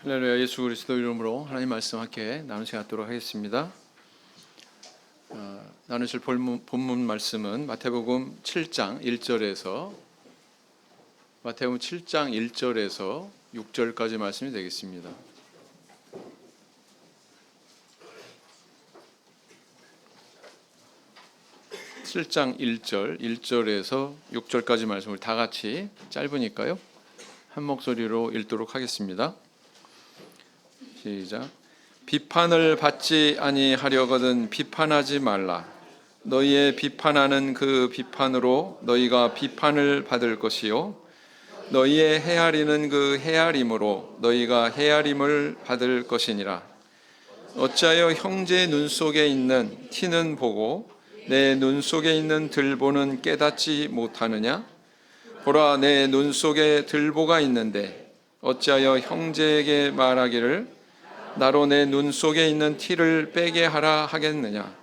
할렐루야. 예수 그리스도 이름으로 하나님 말씀 함께 나누 시간 갖도록 하겠습니다. 나누실 본문 말씀은 마태복음 7장 1절에서 6절까지 말씀이 되겠습니다. (7장 1절에서 6절까지 말씀을 다 같이 짧으니까요 한 목소리로 읽도록 하겠습니다. 시작. 비판을 받지 아니하려거든 비판하지 말라. 너희의 비판하는 그 비판으로 너희가 비판을 받을 것이요 너희의 헤아리는 그 헤아림으로 너희가 헤아림을 받을 것이니라. 어찌하여 형제의 눈 속에 있는 티는 보고 내 눈 속에 있는 들보는 깨닫지 못하느냐? 보라, 내 눈 속에 들보가 있는데 어찌하여 형제에게 말하기를 나로 내 눈 속에 있는 티를 빼게 하라 하겠느냐?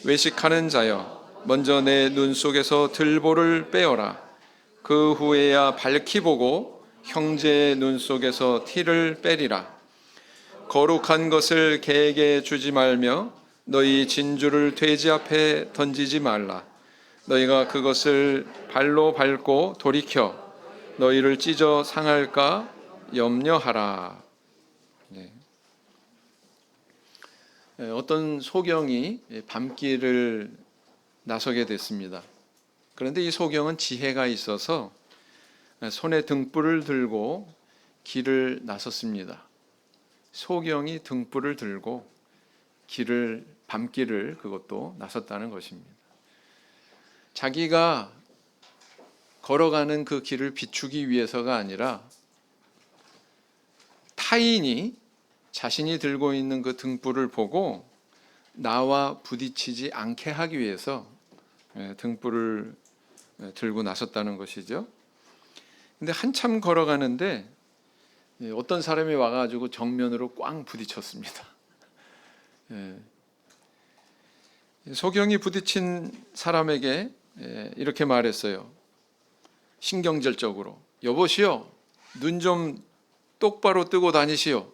외식하는 자여, 먼저 내 눈 속에서 들보를 빼어라. 그 후에야 밝히 보고 형제의 눈 속에서 티를 빼리라. 거룩한 것을 개에게 주지 말며 너희 진주를 돼지 앞에 던지지 말라. 너희가 그것을 발로 밟고 돌이켜 너희를 찢어 상할까 염려하라. 네. 어떤 소경이 밤길을 나서게 됐습니다. 그런데 이 소경은 지혜가 있어서 손에 등불을 들고 길을 나섰습니다. 소경이 등불을 들고 밤길을 그것도 나섰다는 것입니다. 자기가 걸어가는 그 길을 비추기 위해서가 아니라 타인이 자신이 들고 있는 그 등불을 보고 나와 부딪히지 않게 하기 위해서 등불을 들고 나섰다는 것이죠. 근데 한참 걸어가는데 어떤 사람이 와가지고 정면으로 꽝 부딪혔습니다. 소경이 부딪힌 사람에게 이렇게 말했어요. 신경질적으로. 여보시오, 눈 좀 똑바로 뜨고 다니시오.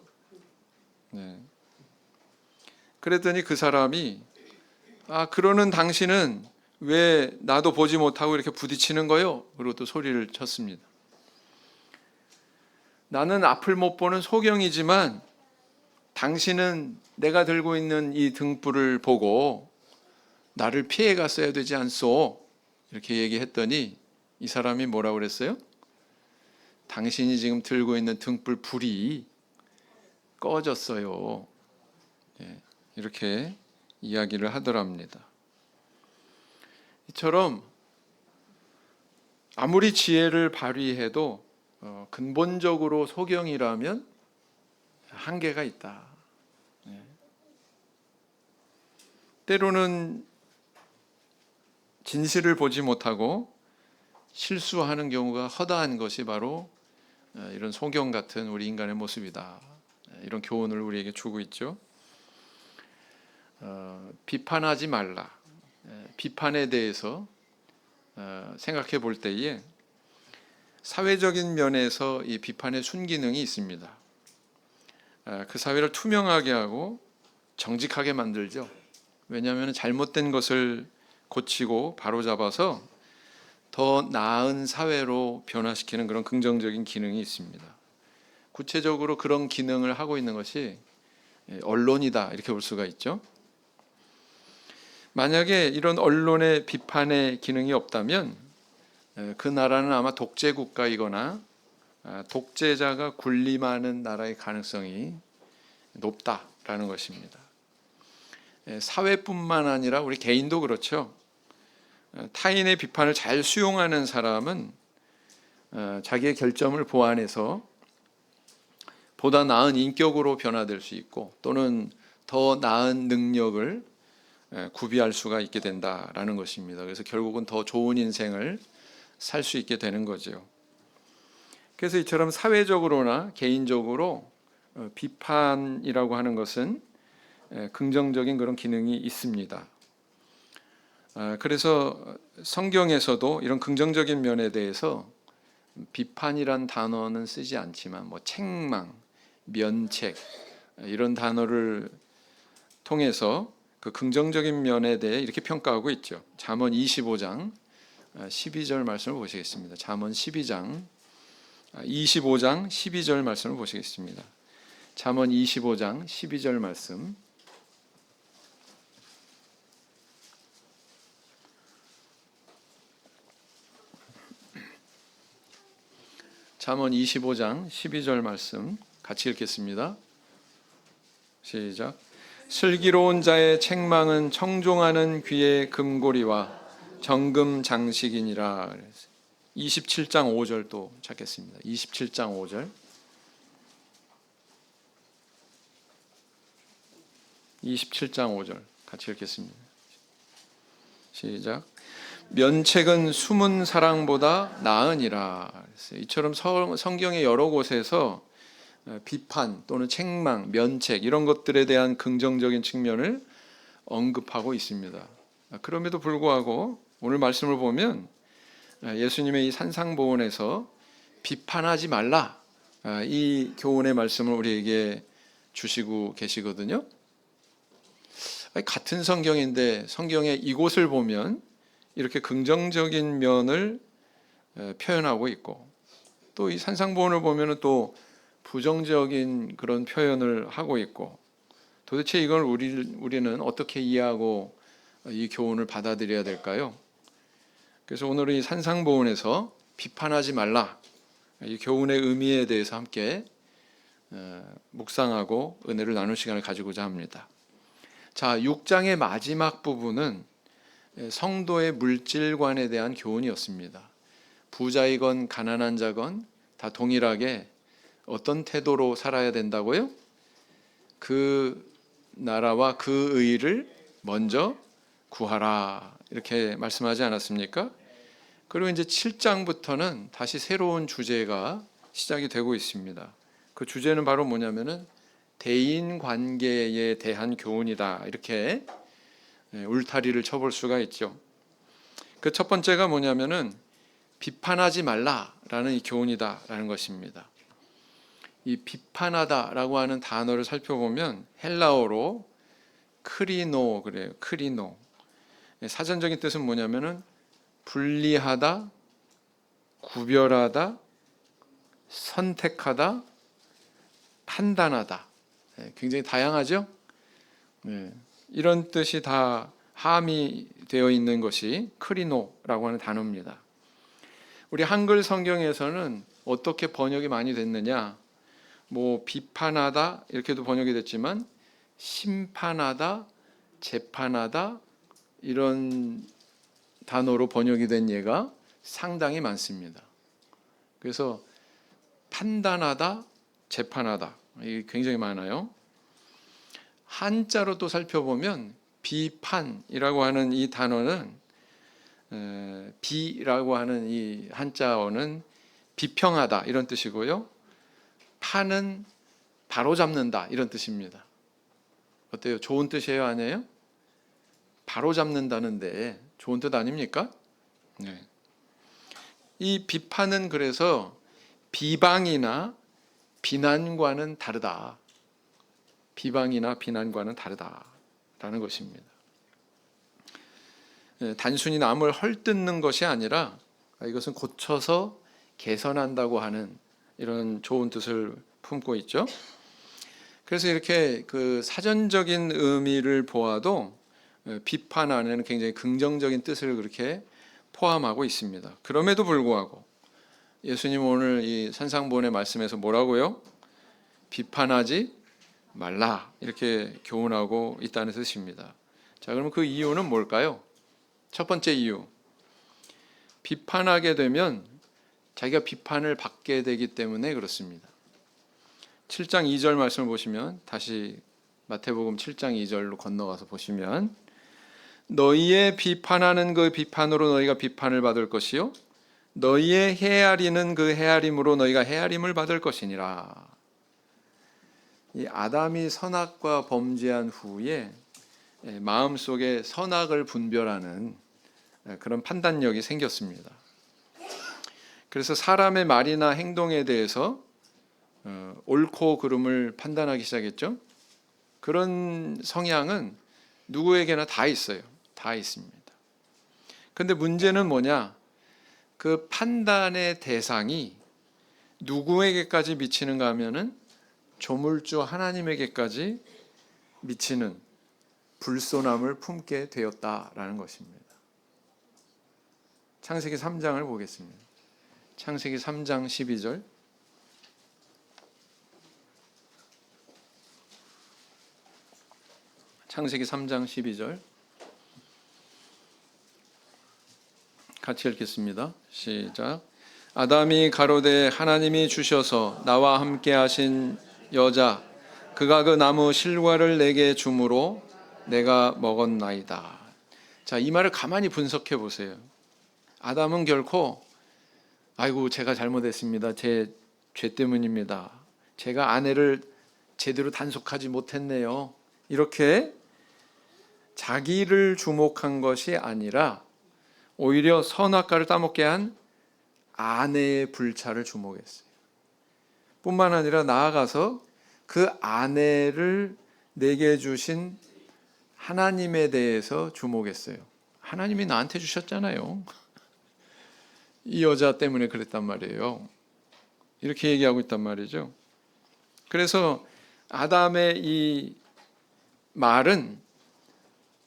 그랬더니 그 사람이 그러는 당신은 왜 나도 보지 못하고 이렇게 부딪히는 거요? 그리고 또 소리를 쳤습니다. 나는 앞을 못 보는 소경이지만 당신은 내가 들고 있는 이 등불을 보고 나를 피해 갔어야 되지 않소? 이렇게 얘기했더니 이 사람이 뭐라고 그랬어요? 당신이 지금 들고 있는 등불 불이 꺼졌어요. 이렇게 이야기를 하더랍니다. 이처럼 아무리 지혜를 발휘해도 근본적으로 소경이라면 한계가 있다. 때로는 진실을 보지 못하고 실수하는 경우가 허다한 것이 바로 이런 소경 같은 우리 인간의 모습이다. 이런 교훈을 우리에게 주고 있죠. 비판하지 말라. 비판에 대해서 생각해 볼 때에 사회적인 면에서 이 비판의 순기능이 있습니다. 그 사회를 투명하게 하고 정직하게 만들죠. 왜냐하면 잘못된 것을 고치고 바로잡아서 더 나은 사회로 변화시키는 그런 긍정적인 기능이 있습니다. 구체적으로 그런 기능을 하고 있는 것이 언론이다, 이렇게 볼 수가 있죠. 만약에 이런 언론의 비판의 기능이 없다면 그 나라는 아마 독재 국가이거나 독재자가 군림하는 나라의 가능성이 높다라는 것입니다. 사회뿐만 아니라 우리 개인도 그렇죠. 타인의 비판을 잘 수용하는 사람은 자기의 결점을 보완해서 보다 나은 인격으로 변화될 수 있고 또는 더 나은 능력을 구비할 수가 있게 된다라는 것입니다. 그래서 결국은 더 좋은 인생을 살 수 있게 되는 거죠. 그래서 이처럼 사회적으로나 개인적으로 비판이라고 하는 것은 긍정적인 그런 기능이 있습니다. 그래서 성경에서도 이런 긍정적인 면에 대해서 비판이란 단어는 쓰지 않지만 책망, 면책, 이런 단어를 통해서 그 긍정적인 면에 대해 이렇게 평가하고 있죠. 잠언 25장 12절 말씀을 보시겠습니다. 잠언 25장 12절 말씀을 보시겠습니다. 잠언 25장 12절 말씀. 잠언 25장 12절 말씀 같이 읽겠습니다. 시작. 슬기로운 자의 책망은 청종하는 귀의 금고리와 정금 장식이니라. 27장 5절 또 찾겠습니다. 27장 5절. 27장 5절 같이 읽겠습니다. 시작. 면책은 숨은 사랑보다 나으니라. 이처럼 성경의 여러 곳에서 비판 또는 책망, 면책 이런 것들에 대한 긍정적인 측면을 언급하고 있습니다. 그럼에도 불구하고 오늘 말씀을 보면 예수님의 이 산상보훈에서 비판하지 말라, 이 교훈의 말씀을 우리에게 주시고 계시거든요. 같은 성경인데 성경의 이곳을 보면 이렇게 긍정적인 면을 표현하고 있고, 또 이 산상보훈을 보면 또 부정적인 그런 표현을 하고 있고, 도대체 이걸 우리는 어떻게 이해하고 이 교훈을 받아들여야 될까요? 그래서 오늘 이 산상보훈에서 비판하지 말라, 이 교훈의 의미에 대해서 함께 묵상하고 은혜를 나눌 시간을 가지고자 합니다. 자, 6장의 마지막 부분은 성도의 물질관에 대한 교훈이었습니다. 부자이건 가난한 자건 다 동일하게 어떤 태도로 살아야 된다고요? 그 나라와 그 의를 먼저 구하라, 이렇게 말씀하지 않았습니까? 그리고 이제 7장부터는 다시 새로운 주제가 시작이 되고 있습니다. 그 주제는 바로 뭐냐면은 대인 관계에 대한 교훈이다, 이렇게 울타리를 쳐볼 수가 있죠. 그 첫 번째가 뭐냐면은 비판하지 말라라는 이 교훈이다라는 것입니다. 이 비판하다라고 하는 단어를 살펴보면 헬라어로 크리노 그래요. 크리노. 사전적인 뜻은 뭐냐면은 분리하다, 구별하다, 선택하다, 판단하다. 굉장히 다양하죠? 이런 뜻이 다 함의 되어 있는 것이 크리노라고 하는 단어입니다. 우리 한글 성경에서는 어떻게 번역이 많이 됐느냐? 뭐 비판하다 이렇게도 번역이 됐지만 심판하다, 재판하다 이런 단어로 번역이 된 예가 상당히 많습니다. 그래서 판단하다, 재판하다 이게 굉장히 많아요. 한자로 또 살펴보면 비판이라고 하는 이 단어는 비라고 하는 이 한자어는 비평하다 이런 뜻이고요. 판은 바로잡는다 이런 뜻입니다. 어때요? 좋은 뜻이에요, 아니에요? 바로잡는다는데 좋은 뜻 아닙니까? 네. 이 비판은 그래서 비방이나 비난과는 다르다. 비방이나 비난과는 다르다라는 것입니다. 단순히 남을 헐뜯는 것이 아니라 이것은 고쳐서 개선한다고 하는 이런 좋은 뜻을 품고 있죠. 그래서 이렇게 그 사전적인 의미를 보아도 비판 안에는 굉장히 긍정적인 뜻을 그렇게 포함하고 있습니다. 그럼에도 불구하고 예수님 오늘 이 산상보훈의 말씀에서 뭐라고요? 비판하지 말라, 이렇게 교훈하고 있다는 뜻입니다. 자, 그러면 그 이유는 뭘까요? 첫 번째 이유, 비판하게 되면 자기가 비판을 받게 되기 때문에 그렇습니다. 7장 2절 말씀을 보시면, 다시 마태복음 7장 2절로 건너가서 보시면, 너희의 비판하는 그 비판으로 너희가 비판을 받을 것이요 너희의 헤아리는 그 헤아림으로 너희가 헤아림을 받을 것이니라. 이 아담이 선악과 범죄한 후에 마음속에 선악을 분별하는 그런 판단력이 생겼습니다. 그래서 사람의 말이나 행동에 대해서 옳고 그름을 판단하기 시작했죠. 그런 성향은 누구에게나 다 있어요. 다 있습니다. 근데 문제는 뭐냐? 그 판단의 대상이 누구에게까지 미치는가 하면은 조물주 하나님에게까지 미치는 불손함을 품게 되었다라는 것입니다. 창세기 3장을 보겠습니다. 창세기 3장 12절. 창세기 3장 12절. 같이 읽겠습니다. 시작. 아담이 가로되 하나님이 주셔서 나와 함께 하신 여자 그가 그 나무 실과를 내게 주므로 내가 먹었나이다. 자, 이 말을 가만히 분석해 보세요. 아담은 결코 아이고 제가 잘못했습니다. 제 죄 때문입니다. 제가 아내를 제대로 단속하지 못했네요. 이렇게 자기를 주목한 것이 아니라 오히려 선악과를 따먹게 한 아내의 불찰을 주목했어요. 뿐만 아니라 나아가서 그 아내를 내게 주신 하나님에 대해서 주목했어요. 하나님이 나한테 주셨잖아요. 이 여자 때문에 그랬단 말이에요. 이렇게 얘기하고 있단 말이죠. 그래서 아담의 이 말은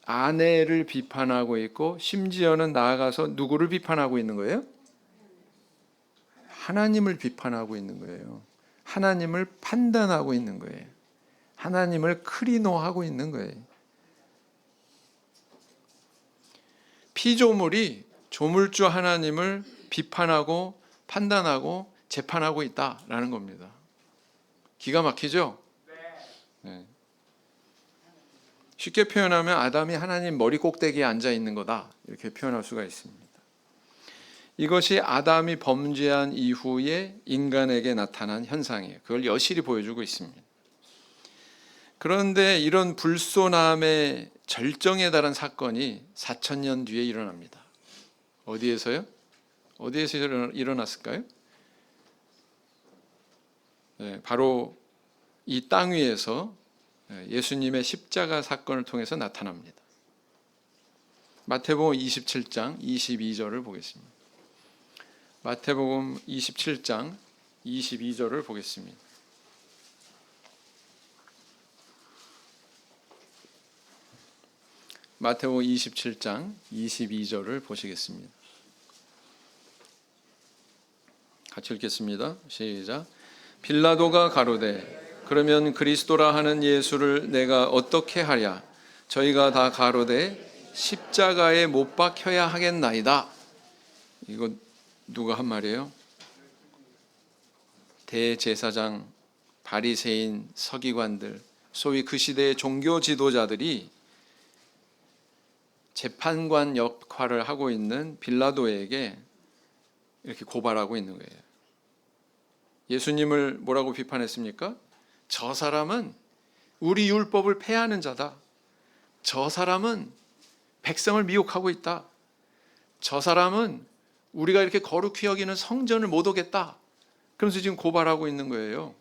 아내를 비판하고 있고 심지어는 나아가서 누구를 비판하고 있는 거예요? 하나님을 비판하고 있는 거예요. 하나님을 판단하고 있는 거예요. 하나님을 크리노하고 있는 거예요. 피조물이 조물주 하나님을 비판하고 판단하고 재판하고 있다라는 겁니다. 기가 막히죠? 네. 쉽게 표현하면 아담이 하나님 머리 꼭대기에 앉아 있는 거다 이렇게 표현할 수가 있습니다. 이것이 아담이 범죄한 이후에 인간에게 나타난 현상이에요. 그걸 여실히 보여주고 있습니다. 그런데 이런 불손함의 절정에 달한 사건이 4,000년 뒤에 일어납니다. 어디에서요? 어디에서 일어났을까요? 네, 바로 이 땅 위에서 예수님의 십자가 사건을 통해서 나타납니다. 마태복음 27장 22절을 보겠습니다. 마태복음 27장 22절을 보겠습니다. 마태복음 27장 22절을 보시겠습니다. 같이 읽겠습니다. 시작. 빌라도가 가로되 그러면 그리스도라 하는 예수를 내가 어떻게 하랴? 저희가 다 가로되 십자가에 못 박혀야 하겠나이다. 이거 누가 한 말이에요? 대제사장, 바리새인, 서기관들, 소위 그 시대의 종교 지도자들이 재판관 역할을 하고 있는 빌라도에게 이렇게 고발하고 있는 거예요. 예수님을 뭐라고 비판했습니까? 저 사람은 우리 율법을 폐하는 자다. 저 사람은 백성을 미혹하고 있다. 저 사람은 우리가 이렇게 거룩히 여기는 성전을 못 오겠다. 그러면서 지금 고발하고 있는 거예요.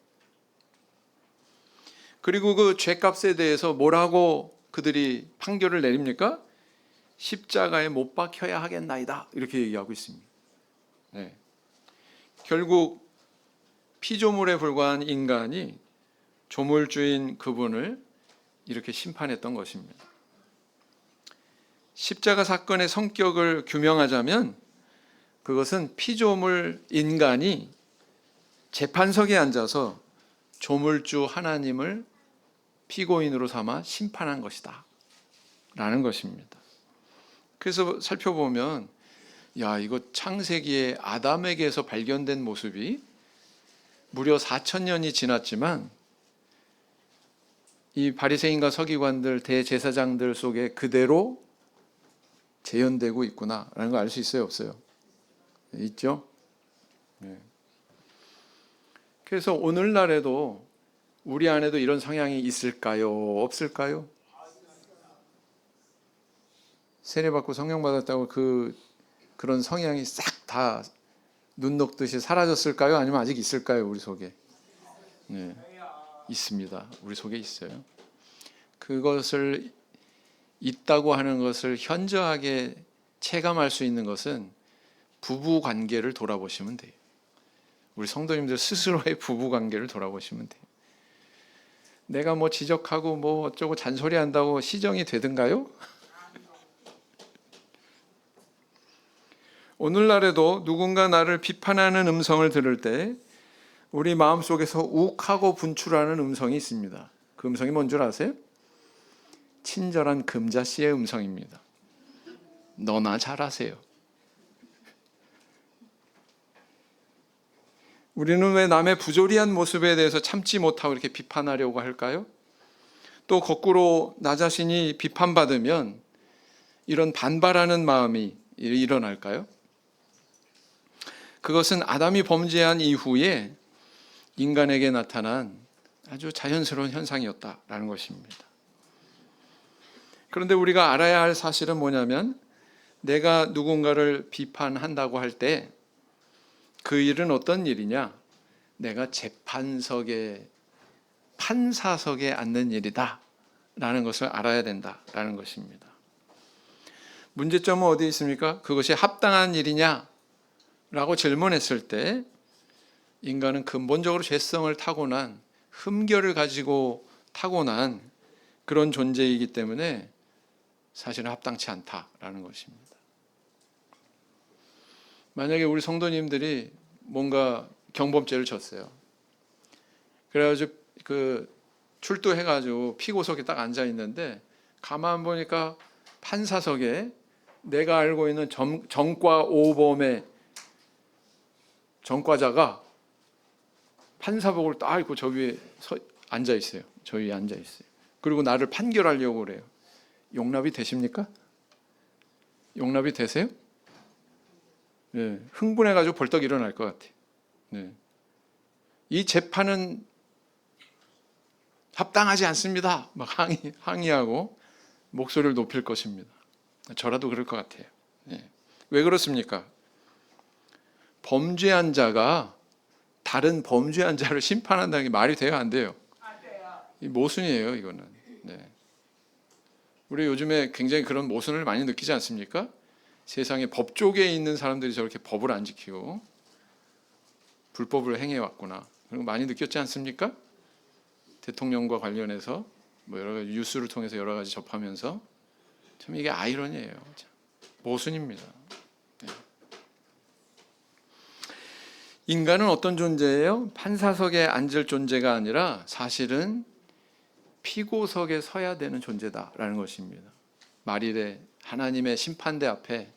그리고 그 죄값에 대해서 뭐라고 그들이 판결을 내립니까? 십자가에 못 박혀야 하겠나이다. 이렇게 얘기하고 있습니다. 네. 결국 피조물에 불과한 인간이 조물주인 그분을 이렇게 심판했던 것입니다. 십자가 사건의 성격을 규명하자면 그것은 피조물 인간이 재판석에 앉아서 조물주 하나님을 피고인으로 삼아 심판한 것이다 라는 것입니다. 그래서 살펴보면 야, 이거 창세기에 아담에게서 발견된 모습이 무려 4,000년이 지났지만 이 바리새인과 서기관들, 대제사장들 속에 그대로 재현되고 있구나라는 걸 알 수 있어요, 없어요? 있죠? 네. 그래서 오늘날에도 우리 안에도 이런 성향이 있을까요? 없을까요? 세례받고 성령 받았다고 그런 성향이 싹 다 눈 녹듯이 사라졌을까요? 아니면 아직 있을까요? 우리 속에? 네, 있습니다. 우리 속에 있어요. 그것을 있다고 하는 것을 현저하게 체감할 수 있는 것은 부부 관계를 돌아보시면 돼요. 우리 성도님들 스스로의 부부 관계를 돌아보시면 돼요. 내가 뭐 지적하고 뭐 어쩌고 잔소리한다고 시정이 되든가요? 오늘날에도 누군가 나를 비판하는 음성을 들을 때 우리 마음속에서 욱하고 분출하는 음성이 있습니다. 그 음성이 뭔 줄 아세요? 친절한 금자씨의 음성입니다. 너나 잘하세요. 우리는 왜 남의 부조리한 모습에 대해서 참지 못하고 이렇게 비판하려고 할까요? 또 거꾸로 나 자신이 비판받으면 이런 반발하는 마음이 일어날까요? 그것은 아담이 범죄한 이후에 인간에게 나타난 아주 자연스러운 현상이었다라는 것입니다. 그런데 우리가 알아야 할 사실은 뭐냐면 내가 누군가를 비판한다고 할 때 그 일은 어떤 일이냐? 내가 재판석에 판사석에 앉는 일이다 라는 것을 알아야 된다라는 것입니다. 문제점은 어디 있습니까? 그것이 합당한 일이냐? 라고 질문했을 때 인간은 근본적으로 죄성을 타고난 흠결을 가지고 타고난 그런 존재이기 때문에 사실은 합당치 않다라는 것입니다. 만약에 우리 성도님들이 뭔가 경범죄를 졌어요. 그래가지고 출두해가지고 피고석에 딱 앉아 있는데 가만 보니까 판사석에 내가 알고 있는 정과 5범의 전과자가 판사복을 딱 입고 저 위에 앉아 있어요. 저 위에 앉아 있어요. 그리고 나를 판결하려고 그래요. 용납이 되십니까? 용납이 되세요? 네, 흥분해가지고 벌떡 일어날 것 같아요. 네. 이 재판은 합당하지 않습니다. 막 항의하고 목소리를 높일 것입니다. 저라도 그럴 것 같아요. 네. 왜 그렇습니까? 범죄한 자가 다른 범죄한 자를 심판한다는 게 말이 돼요, 안 돼요? 이 모순이에요, 이거는. 네. 우리 요즘에 굉장히 그런 모순을 많이 느끼지 않습니까? 세상에 법 쪽에 있는 사람들이 저렇게 법을 안 지키고 불법을 행해왔구나. 그런 거 많이 느꼈지 않습니까? 대통령과 관련해서 뭐 여러 가지 뉴스를 통해서 여러 가지 접하면서 참 이게 아이러니예요. 모순입니다. 네. 인간은 어떤 존재예요? 판사석에 앉을 존재가 아니라 사실은 피고석에 서야 되는 존재다라는 것입니다. 말일에 하나님의 심판대 앞에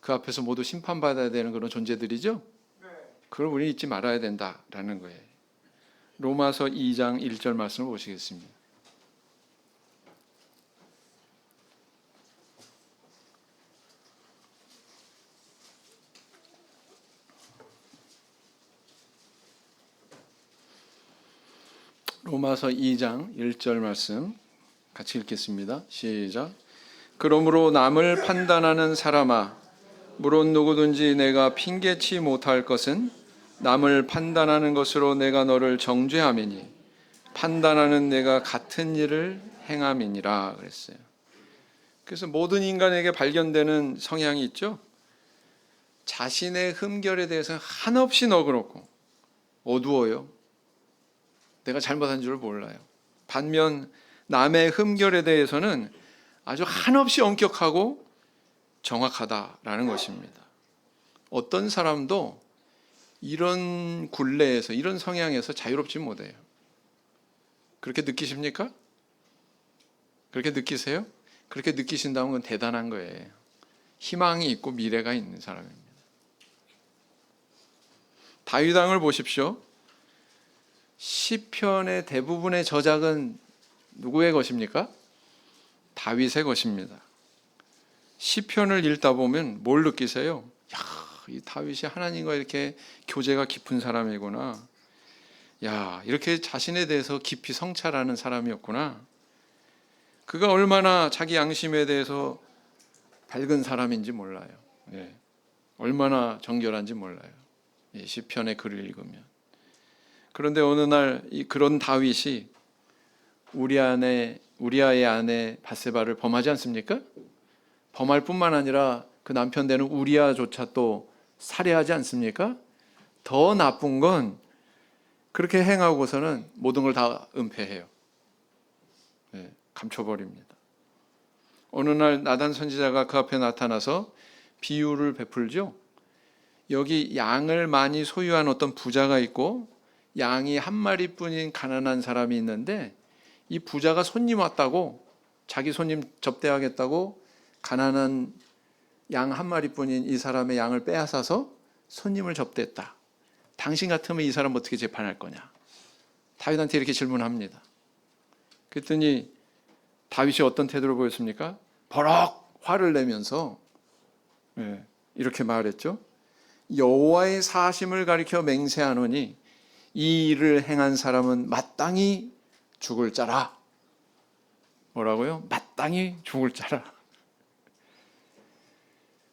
그 앞에서 모두 심판받아야 되는 그런 존재들이죠. 그걸 우리 잊지 말아야 된다라는 거예요. 로마서 2장 1절 말씀을 보시겠습니다. 로마서 2장 1절 말씀 같이 읽겠습니다. 시작. 그러므로 남을 판단하는 사람아, 물론 누구든지 내가 핑계치 못할 것은 남을 판단하는 것으로 내가 너를 정죄함이니 판단하는 내가 같은 일을 행함이니라 그랬어요. 그래서 모든 인간에게 발견되는 성향이 있죠. 자신의 흠결에 대해서는 한없이 너그럽고 어두워요. 내가 잘못한 줄 몰라요. 반면 남의 흠결에 대해서는 아주 한없이 엄격하고 정확하다라는 것입니다. 어떤 사람도 이런 굴레에서, 이런 성향에서 자유롭지 못해요. 그렇게 느끼십니까? 그렇게 느끼세요? 그렇게 느끼신다면 그건 대단한 거예요. 희망이 있고 미래가 있는 사람입니다. 다윗 왕을 보십시오. 시편의 대부분의 저작은 누구의 것입니까? 다윗의 것입니다. 시편을 읽다 보면 뭘 느끼세요? 야, 이 다윗이 하나님과 이렇게 교제가 깊은 사람이구나. 야, 이렇게 자신에 대해서 깊이 성찰하는 사람이었구나. 그가 얼마나 자기 양심에 대해서 밝은 사람인지 몰라요. 예, 얼마나 정결한지 몰라요. 예, 시편의 글을 읽으면. 그런데 어느 날 그런 다윗이 우리아의 아내 바세바를 범하지 않습니까? 범할 뿐만 아니라 그 남편 되는 우리아조차 또 살해하지 않습니까? 더 나쁜 건 그렇게 행하고서는 모든 걸 다 은폐해요. 네, 감춰버립니다. 어느 날 나단 선지자가 그 앞에 나타나서 비유를 베풀죠. 여기 양을 많이 소유한 어떤 부자가 있고 양이 한 마리뿐인 가난한 사람이 있는데, 이 부자가 손님 왔다고, 자기 손님 접대하겠다고 가난한 양 한 마리뿐인 이 사람의 양을 빼앗아서 손님을 접대했다. 당신 같으면 이 사람 어떻게 재판할 거냐? 다윗한테 이렇게 질문합니다. 그랬더니 다윗이 어떤 태도를 보였습니까? 버럭 화를 내면서 이렇게 말했죠. 여호와의 사심을 가리켜 맹세하노니 이 일을 행한 사람은 마땅히 죽을 자라. 뭐라고요? 마땅히 죽을 자라.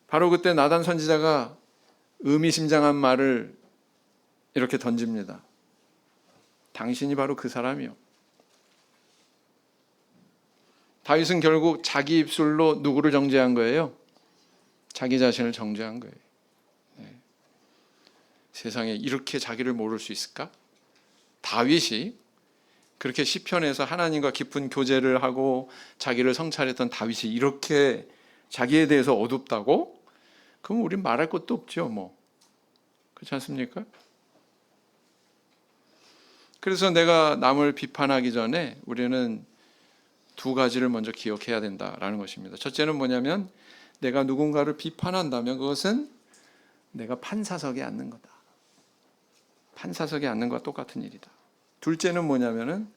바로 그때 나단 선지자가 의미심장한 말을 이렇게 던집니다. 당신이 바로 그 사람이요. 다윗은 결국 자기 입술로 누구를 정죄한 거예요? 자기 자신을 정죄한 거예요. 세상에 이렇게 자기를 모를 수 있을까? 다윗이 그렇게 시편에서 하나님과 깊은 교제를 하고 자기를 성찰했던 다윗이 이렇게 자기에 대해서 어둡다고? 그럼 우린 말할 것도 없죠, 뭐. 그렇지 않습니까? 그래서 내가 남을 비판하기 전에 우리는 두 가지를 먼저 기억해야 된다라는 것입니다. 첫째는 뭐냐면, 내가 누군가를 비판한다면 그것은 내가 판사석에 앉는 거다. 판사석에 앉는 것과 똑같은 일이다. 둘째는 뭐냐면은,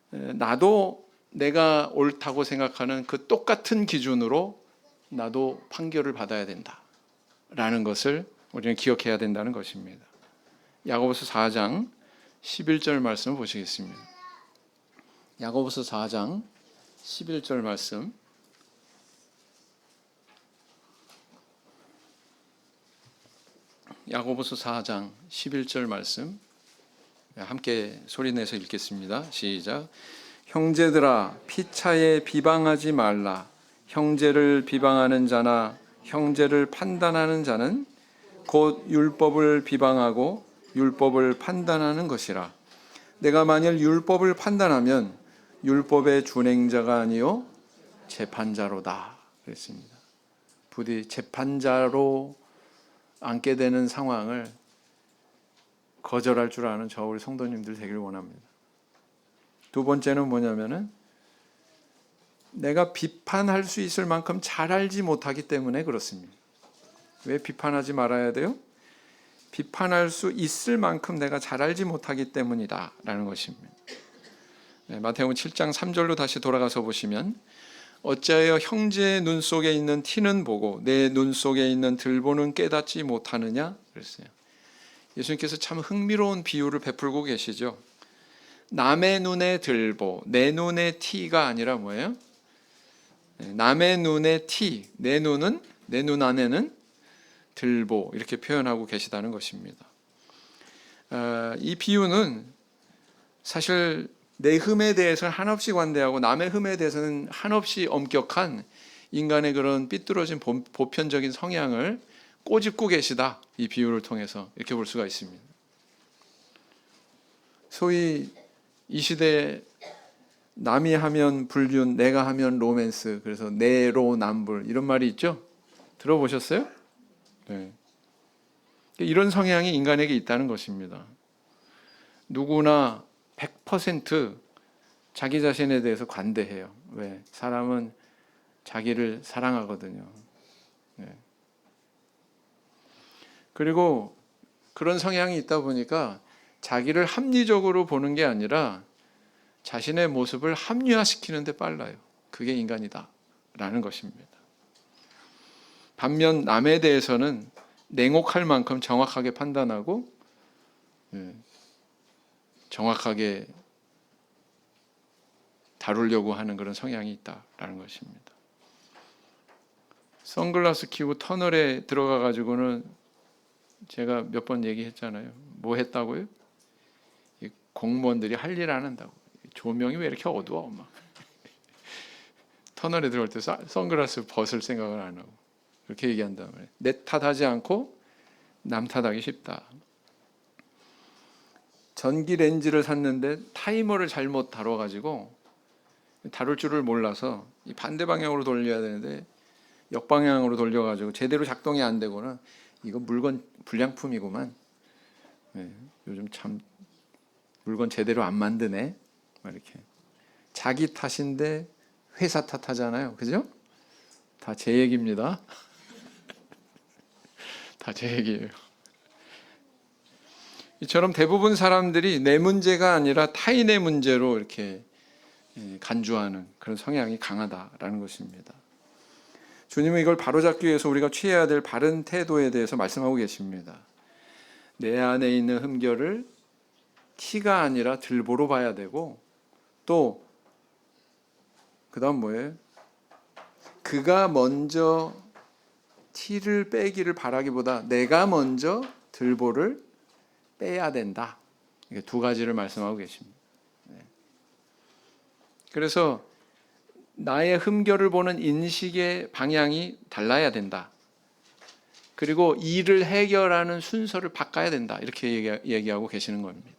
나도 내가 옳다고 생각하는 그 똑같은 기준으로 나도 판결을 받아야 된다라는 것을 우리는 기억해야 된다는 것입니다. 야고보서 4장 11절 말씀을 보시겠습니다. 야고보서 4장 11절 말씀. 야고보서 4장 11절 말씀 함께 소리내서 읽겠습니다. 시작. 형제들아, 피차에 비방하지 말라. 형제를 비방하는 자나 형제를 판단하는 자는 곧 율법을 비방하고 율법을 판단하는 것이라. 내가 만일 율법을 판단하면 율법의 준행자가 아니요 재판자로다. 그랬습니다. 부디 재판자로 앉게 되는 상황을 거절할 줄 아는 저 우리 성도님들 되길 원합니다. 두 번째는 뭐냐면은, 내가 비판할 수 있을 만큼 잘 알지 못하기 때문에 그렇습니다. 왜 비판하지 말아야 돼요? 비판할 수 있을 만큼 내가 잘 알지 못하기 때문이다 라는 것입니다. 마태복음 7장 3절로 다시 돌아가서 보시면, 어찌하여 형제의 눈 속에 있는 티는 보고 내 눈 속에 있는 들보는 깨닫지 못하느냐 그랬어요. 예수님께서 참 흥미로운 비유를 베풀고 계시죠. 남의 눈에 들보, 내 눈에 티가 아니라 뭐예요? 남의 눈에 티, 내 눈은, 내 눈 안에는 들보, 이렇게 표현하고 계시다는 것입니다. 이 비유는 사실 내 흠에 대해서는 한없이 관대하고 남의 흠에 대해서는 한없이 엄격한 인간의 그런 삐뚤어진 보편적인 성향을 꼬집고 계시다, 이 비유를 통해서 이렇게 볼 수가 있습니다. 소위 이 시대에 남이 하면 불륜, 내가 하면 로맨스, 그래서 내로남불 이런 말이 있죠. 들어보셨어요? 네. 이런 성향이 인간에게 있다는 것입니다. 누구나 100% 자기 자신에 대해서 관대해요. 왜? 사람은 자기를 사랑하거든요. 네. 그리고 그런 성향이 있다 보니까 자기를 합리적으로 보는 게 아니라 자신의 모습을 합리화시키는 데 빨라요. 그게 인간이다 라는 것입니다. 반면 남에 대해서는 냉혹할 만큼 정확하게 판단하고 정확하게 다루려고 하는 그런 성향이 있다라는 것입니다. 선글라스 끼고 터널에 들어가 가지고는 제가 몇 번 얘기했잖아요. 뭐 했다고요? 이 공무원들이 할 일 안 한다고. 조명이 왜 이렇게 어두워? 막 터널에 들어올 때 선글라스 벗을 생각을 안 하고 그렇게 얘기한단 말이에요. 내 탓하지 않고 남 탓하기 쉽다. 전기 렌즈를 샀는데 타이머를 잘못 다뤄가지고 다룰 줄을 몰라서 이 반대 방향으로 돌려야 되는데 역방향으로 돌려가지고 제대로 작동이 안 되거나 이거 물건 불량품이구만. 네, 요즘 참 물건 제대로 안 만드네. 막 이렇게 자기 탓인데 회사 탓하잖아요, 그죠? 다 제 얘기입니다. 다 제 얘기예요. 이처럼 대부분 사람들이 내 문제가 아니라 타인의 문제로 이렇게 간주하는 그런 성향이 강하다라는 것입니다. 주님은 이걸 바로잡기 위해서 우리가 취해야 될 바른 태도에 대해서 말씀하고 계십니다. 내 안에 있는 흠결을 티가 아니라 들보로 봐야 되고, 또 그다음 뭐예요? 그가 먼저 티를 빼기를 바라기보다 내가 먼저 들보를 빼야 된다. 이게 두 가지를 말씀하고 계십니다. 그래서 나의 흠결을 보는 인식의 방향이 달라야 된다. 그리고 일을 해결하는 순서를 바꿔야 된다. 이렇게 얘기하고 계시는 겁니다.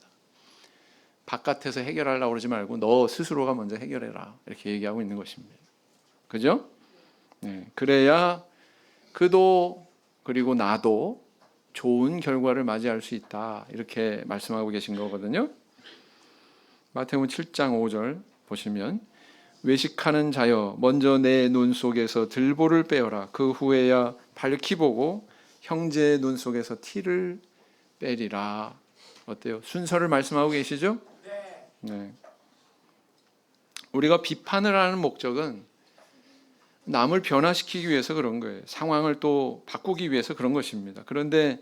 바깥에서 해결하려고 그러지 말고 너 스스로가 먼저 해결해라. 이렇게 얘기하고 있는 것입니다. 그죠? 네, 그래야 그도 그리고 나도 좋은 결과를 맞이할 수 있다. 이렇게 말씀하고 계신 거거든요. 마태복음 7장 5절 보시면 외식하는 자여 먼저 내 눈 속에서 들보를 빼어라. 그 후에야 밝히 보고 형제의 눈 속에서 티를 빼리라. 어때요? 순서를 말씀하고 계시죠? 네. 우리가 비판을 하는 목적은 남을 변화시키기 위해서 그런 거예요. 상황을 또 바꾸기 위해서 그런 것입니다. 그런데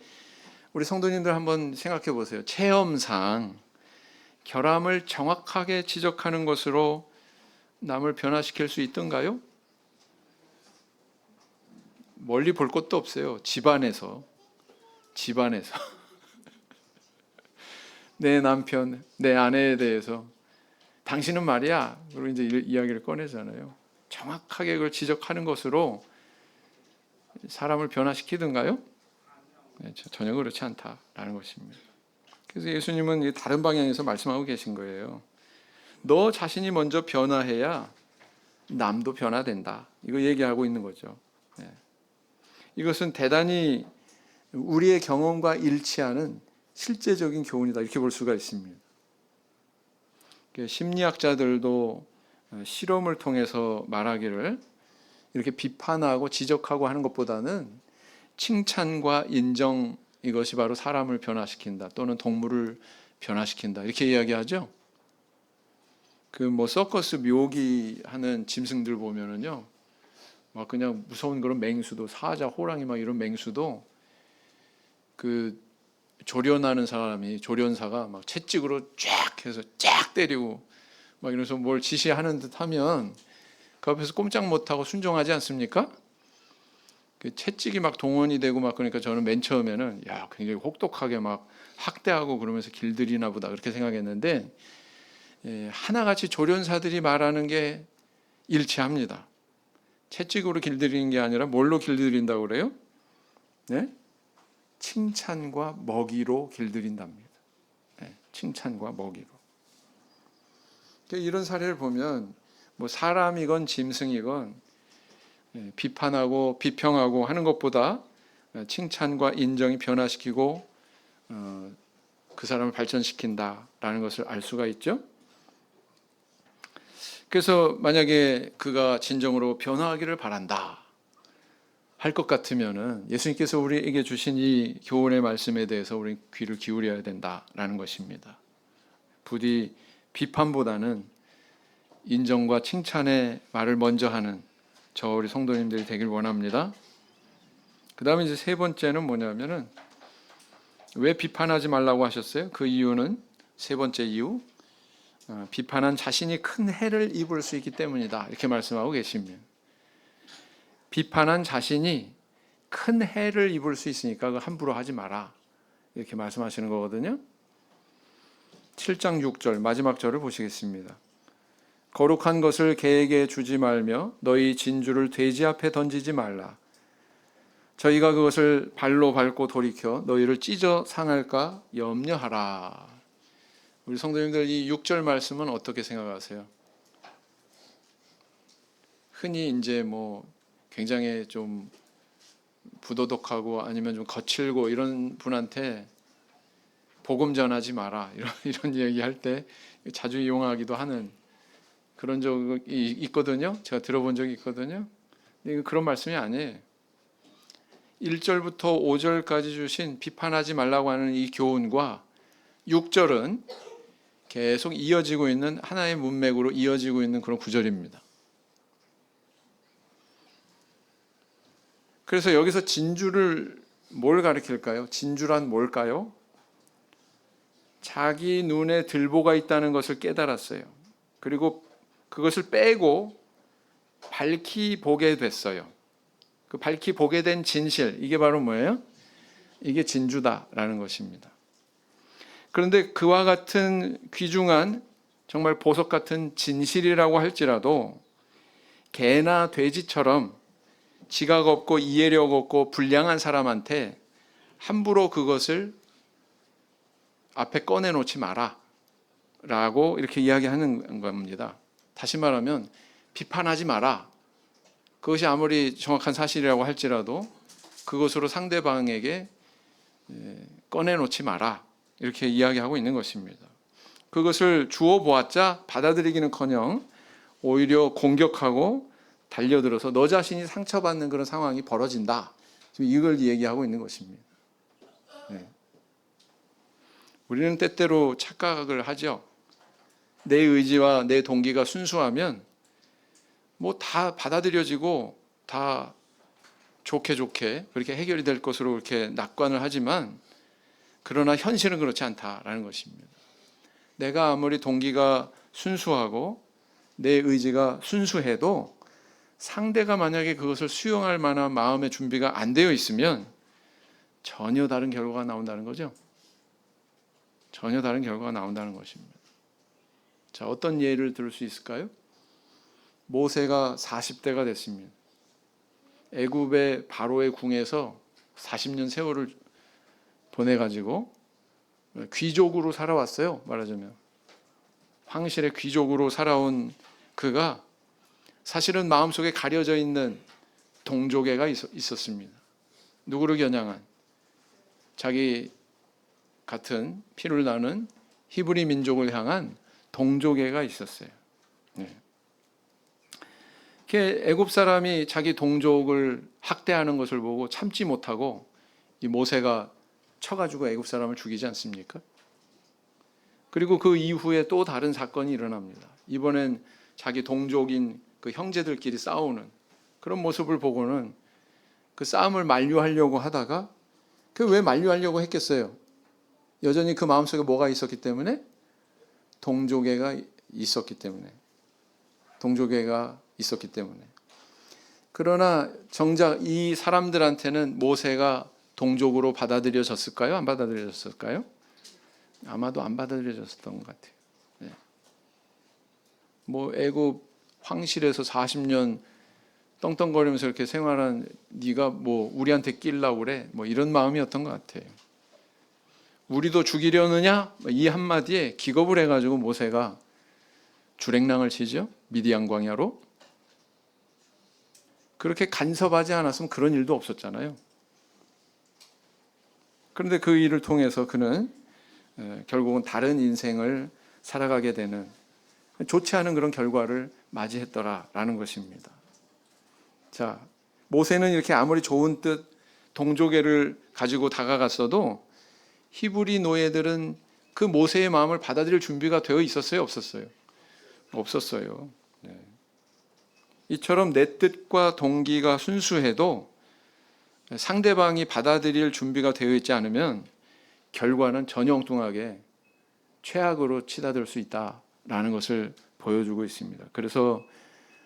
우리 성도님들 한번 생각해 보세요. 체험상 결함을 정확하게 지적하는 것으로 남을 변화시킬 수 있던가요? 멀리 볼 것도 없어요. 집안에서 내 남편, 내 아내에 대해서 당신은 말이야. 그리고 이제 이야기를 꺼내잖아요. 정확하게 그걸 지적하는 것으로 사람을 변화시키던가요? 네, 전혀 그렇지 않다라는 것입니다. 그래서 예수님은 다른 방향에서 말씀하고 계신 거예요. 너 자신이 먼저 변화해야 남도 변화된다. 이거 얘기하고 있는 거죠. 네. 이것은 대단히 우리의 경험과 일치하는 실제적인 교훈이다. 이렇게 볼 수가 있습니다. 심리학자들도 실험을 통해서 말하기를 이렇게 비판하고 지적하고 하는 것보다는 칭찬과 인정, 이것이 바로 사람을 변화시킨다 또는 동물을 변화시킨다 이렇게 이야기하죠. 그 뭐 서커스 묘기 하는 짐승들 보면은요, 막 그냥 무서운 그런 맹수도, 사자, 호랑이 막 이런 맹수도 그 조련하는 사람이, 조련사가 막 채찍으로 쫙 해서 쫙 때리고 막 이러면서 뭘 지시하는 듯 하면 그 앞에서 꼼짝 못하고 순종하지 않습니까? 그 채찍이 막 동원이 되고 막 그러니까 저는 맨 처음에는 야, 굉장히 혹독하게 막 학대하고 그러면서 길들이나 보다 그렇게 생각했는데, 하나같이 조련사들이 말하는 게 일치합니다. 채찍으로 길들이는 게 아니라 뭘로 길들인다고 그래요? 네? 칭찬과 먹이로 길들인답니다. 네, 칭찬과 먹이로. 이런 사례를 보면 뭐 사람이건 짐승이건 비판하고 비평하고 하는 것보다 칭찬과 인정이 변화시키고 그 사람을 발전시킨다라는 것을 알 수가 있죠. 그래서 만약에 그가 진정으로 변화하기를 바란다 할 것 같으면은 예수님께서 우리에게 주신 이 교훈의 말씀에 대해서 우리 귀를 기울여야 된다라는 것입니다. 부디 비판보다는 인정과 칭찬의 말을 먼저 하는 저 우리 성도님들이 되길 원합니다. 그 다음에 이제 세 번째는 뭐냐면은 왜 비판하지 말라고 하셨어요? 그 이유는 세 번째 이유, 비판한 자신이 큰 해를 입을 수 있기 때문이다. 이렇게 말씀하고 계십니다. 비판한 자신이 큰 해를 입을 수 있으니까 함부로 하지 마라. 이렇게 말씀하시는 거거든요. 7장 6절 마지막 절을 보시겠습니다. 거룩한 것을 개에게 주지 말며 너희 진주를 돼지 앞에 던지지 말라. 저희가 그것을 발로 밟고 돌이켜 너희를 찢어 상할까 염려하라. 우리 성도님들, 이 6절 말씀은 어떻게 생각하세요? 흔히 이제 굉장히 좀 부도덕하고 아니면 좀 거칠고 이런 분한테 복음 전하지 마라 이런 얘기할 때 자주 이용하기도 하는 그런 적이 있거든요. 제가 들어본 적이 있거든요. 근데 그런 말씀이 아니에요. 1절부터 5절까지 주신 비판하지 말라고 하는 이 교훈과 6절은 계속 이어지고 있는 하나의 문맥으로 이어지고 있는 그런 구절입니다. 그래서 여기서 진주를 뭘 가리킬까요? 진주란 뭘까요? 자기 눈에 들보가 있다는 것을 깨달았어요. 그리고 그것을 빼고 밝히 보게 됐어요. 그 밝히 보게 된 진실, 이게 바로 뭐예요? 이게 진주다라는 것입니다. 그런데 그와 같은 귀중한 정말 보석 같은 진실이라고 할지라도 개나 돼지처럼 지각 없고 이해력 없고 불량한 사람한테 함부로 그것을 앞에 꺼내놓지 마라 라고 이렇게 이야기하는 겁니다. 다시 말하면 비판하지 마라. 그것이 아무리 정확한 사실이라고 할지라도 그것으로 상대방에게 꺼내놓지 마라. 이렇게 이야기하고 있는 것입니다. 그것을 주워 보았자 받아들이기는커녕 오히려 공격하고 달려들어서 너 자신이 상처받는 그런 상황이 벌어진다. 지금 이걸 얘기하고 있는 것입니다. 우리는 때때로 착각을 하죠. 내 의지와 내 동기가 순수하면 다 받아들여지고 다 좋게 그렇게 해결이 될 것으로 이렇게 낙관을 하지만 그러나 현실은 그렇지 않다라는 것입니다. 내가 아무리 동기가 순수하고 내 의지가 순수해도 상대가 만약에 그것을 수용할 만한 마음의 준비가 안 되어 있으면 전혀 다른 결과가 나온다는 거죠. 전혀 다른 결과가 나온다는 것입니다. 자, 어떤 예를 들을 수 있을까요? 모세가 40대가 됐습니다. 애굽의 바로의 궁에서 40년 세월을 보내가지고 귀족으로 살아왔어요. 말하자면 황실의 귀족으로 살아온 그가 사실은 마음속에 가려져 있는 동족애가 있었습니다. 누구를 겨냥한? 자기 같은 피를 나는 히브리 민족을 향한 동족애가 있었어요. 애굽 사람이 자기 동족을 학대하는 것을 보고 참지 못하고 이 모세가 쳐가지고 애굽 사람을 죽이지 않습니까? 그리고 그 이후에 또 다른 사건이 일어납니다. 이번엔 자기 동족인 그 형제들끼리 싸우는 그런 모습을 보고는 그 싸움을 만류하려고 하다가 그 왜 만류하려고 했겠어요? 여전히 그 마음속에 뭐가 있었기 때문에? 동족애가 있었기 때문에. 동족애가 있었기 때문에. 그러나 정작 이 사람들한테는 모세가 동족으로 받아들여졌을까요? 안 받아들여졌을까요? 아마도 안 받아들여졌던 것 같아요. 애굽 황실에서 40년 떵떵거리면서 이렇게 생활한 네가 우리한테 끼려고 그래? 이런 마음이었던 것 같아요. 우리도 죽이려느냐? 이 한마디에 기겁을 해가지고 모세가 주랭랑을 치죠. 미디안 광야로. 그렇게 간섭하지 않았으면 그런 일도 없었잖아요. 그런데 그 일을 통해서 그는 결국은 다른 인생을 살아가게 되는 좋지 않은 그런 결과를 맞이했더라라는 것입니다. 자, 모세는 이렇게 아무리 좋은 뜻 동족애를 가지고 다가갔어도 히브리 노예들은 그 모세의 마음을 받아들일 준비가 되어 있었어요? 없었어요? 없었어요. 이처럼 내 뜻과 동기가 순수해도 상대방이 받아들일 준비가 되어 있지 않으면 결과는 전혀 엉뚱하게 최악으로 치닫을 수 있다라는 것을 보여주고 있습니다. 그래서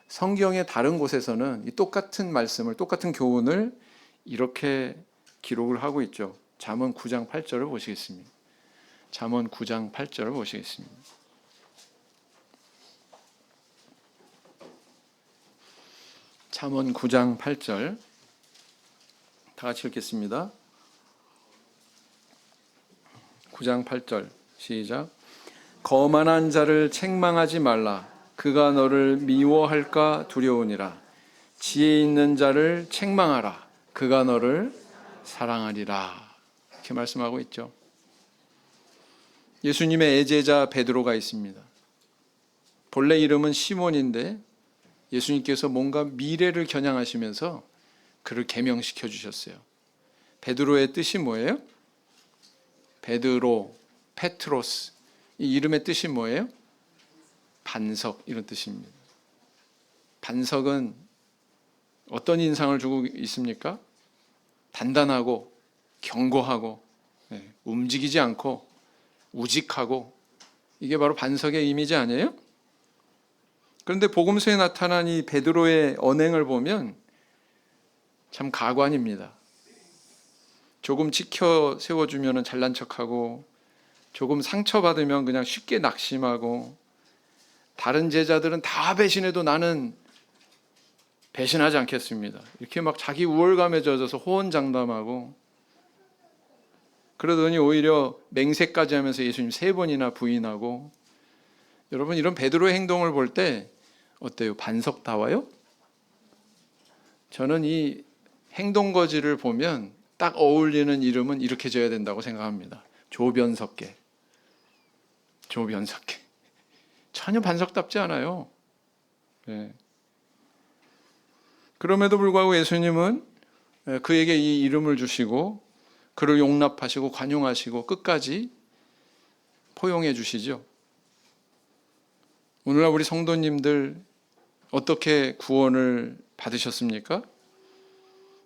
성경의 다른 곳에서는 이 똑같은 말씀을, 똑같은 교훈을 이렇게 기록을 하고 있죠. 잠언 9장 8절을 보시겠습니다. 잠언 9장 8절을 보시겠습니다. 잠언 9장 8절 다 같이 읽겠습니다. 9장 8절 시작. 거만한 자를 책망하지 말라. 그가 너를 미워할까 두려우니라. 지혜 있는 자를 책망하라. 그가 너를 사랑하리라. 이렇게 말씀하고 있죠. 예수님의 애제자 베드로가 있습니다. 본래 이름은 시몬인데 예수님께서 뭔가 미래를 겨냥하시면서 그를 계명시켜 주셨어요. 베드로의 뜻이 뭐예요? 베드로, 페트로스. 이 이름의 뜻이 뭐예요? 반석, 이런 뜻입니다. 반석은 어떤 인상을 주고 있습니까? 단단하고 견고하고 움직이지 않고 우직하고, 이게 바로 반석의 이미지 아니에요? 그런데 복음서에 나타난 이 베드로의 언행을 보면 참 가관입니다. 조금 지켜 세워주면 잘난 척하고, 조금 상처받으면 그냥 쉽게 낙심하고, 다른 제자들은 다 배신해도 나는 배신하지 않겠습니다. 이렇게 막 자기 우월감에 젖어서 호언장담하고, 그러더니 오히려 맹세까지 하면서 예수님 3번이나 부인하고. 여러분, 이런 베드로의 행동을 볼 때 어때요? 반석다워요? 저는 이 행동거지를 보면 딱 어울리는 이름은 이렇게 지어야 된다고 생각합니다. 조변석계. 조변석계. 전혀 반석답지 않아요. 네. 그럼에도 불구하고 예수님은 그에게 이 이름을 주시고 그를 용납하시고 관용하시고 끝까지 포용해 주시죠. 오늘날 우리 성도님들 어떻게 구원을 받으셨습니까?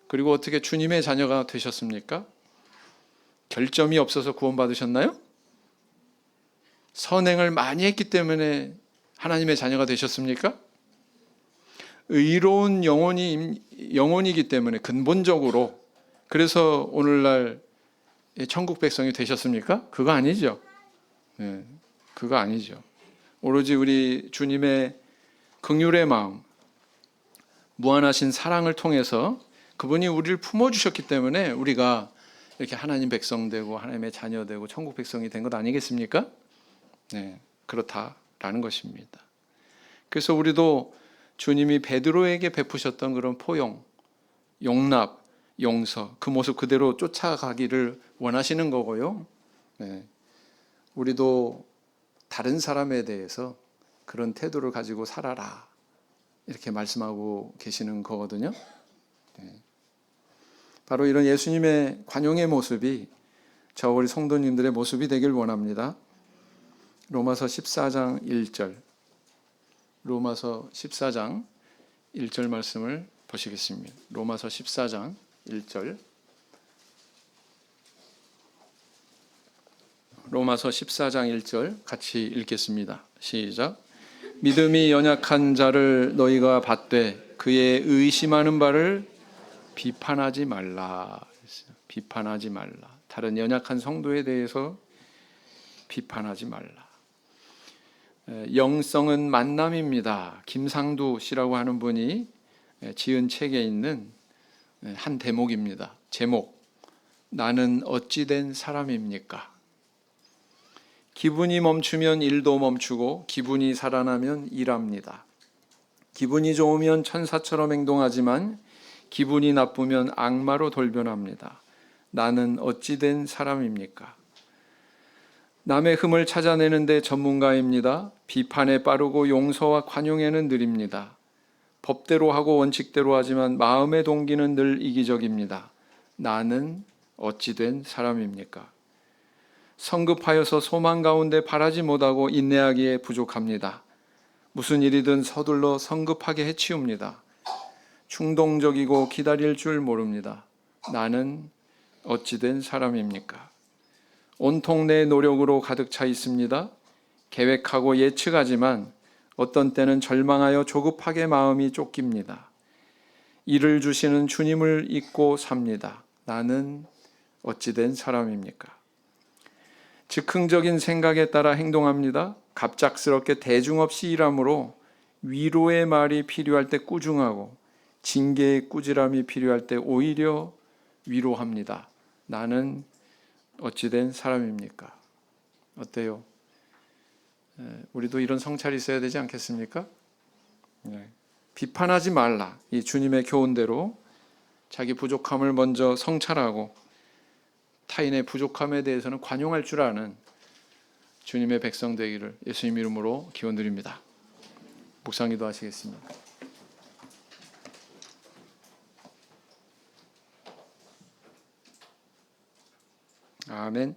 그리고 어떻게 주님의 자녀가 되셨습니까? 결점이 없어서 구원받으셨나요? 선행을 많이 했기 때문에 하나님의 자녀가 되셨습니까? 의로운 영혼이기 때문에 근본적으로, 그래서 오늘날 천국 백성이 되셨습니까? 그거 아니죠. 네, 그거 아니죠. 오로지 우리 주님의 긍휼의 마음, 무한하신 사랑을 통해서 그분이 우리를 품어주셨기 때문에 우리가 이렇게 하나님 백성 되고 하나님의 자녀 되고 천국 백성이 된 것 아니겠습니까? 네, 그렇다라는 것입니다. 그래서 우리도 주님이 베드로에게 베푸셨던 그런 포용, 용납, 용서, 그 모습 그대로 쫓아가기를 원하시는 거고요. 네, 우리도 다른 사람에 대해서 그런 태도를 가지고 살아라, 이렇게 말씀하고 계시는 거거든요. 네. 바로 이런 예수님의 관용의 모습이 저 우리 성도님들의 모습이 되길 원합니다. 로마서 14장 1절, 로마서 14장 1절 말씀을 보시겠습니다. 로마서 14장 1절, 로마서 14장 1절 같이 읽겠습니다. 시작. 믿음이 연약한 자를 너희가 받되 그의 의심하는 바를 비판하지 말라. 비판하지 말라. 다른 연약한 성도에 대해서 비판하지 말라. 영성은 만남입니다. 김상두 씨라고 하는 분이 지은 책에 있는 한 대목입니다. 제목, 나는 어찌 된 사람입니까? 기분이 멈추면 일도 멈추고 기분이 살아나면 일합니다. 기분이 좋으면 천사처럼 행동하지만 기분이 나쁘면 악마로 돌변합니다. 나는 어찌 된 사람입니까? 남의 흠을 찾아내는 데 전문가입니다. 비판에 빠르고 용서와 관용에는 느립니다. 법대로 하고 원칙대로 하지만 마음의 동기는 늘 이기적입니다. 나는 어찌 된 사람입니까? 성급하여서 소망 가운데 바라지 못하고 인내하기에 부족합니다. 무슨 일이든 서둘러 성급하게 해치웁니다. 충동적이고 기다릴 줄 모릅니다. 나는 어찌 된 사람입니까? 온통 내 노력으로 가득 차 있습니다. 계획하고 예측하지만 어떤 때는 절망하여 조급하게 마음이 쫓깁니다. 이를 주시는 주님을 잊고 삽니다. 나는 어찌 된 사람입니까? 즉흥적인 생각에 따라 행동합니다. 갑작스럽게 대중 없이 일함으로 위로의 말이 필요할 때 꾸중하고 징계의 꾸지람이 필요할 때 오히려 위로합니다. 나는 어찌된 사람입니까? 어때요? 우리도 이런 성찰이 있어야 되지 않겠습니까? 비판하지 말라. 이 주님의 교훈대로 자기 부족함을 먼저 성찰하고 타인의 부족함에 대해서는 관용할 줄 아는 주님의 백성 되기를 예수님 이름으로 기원드립니다. 묵상기도 하시겠습니다. 아멘.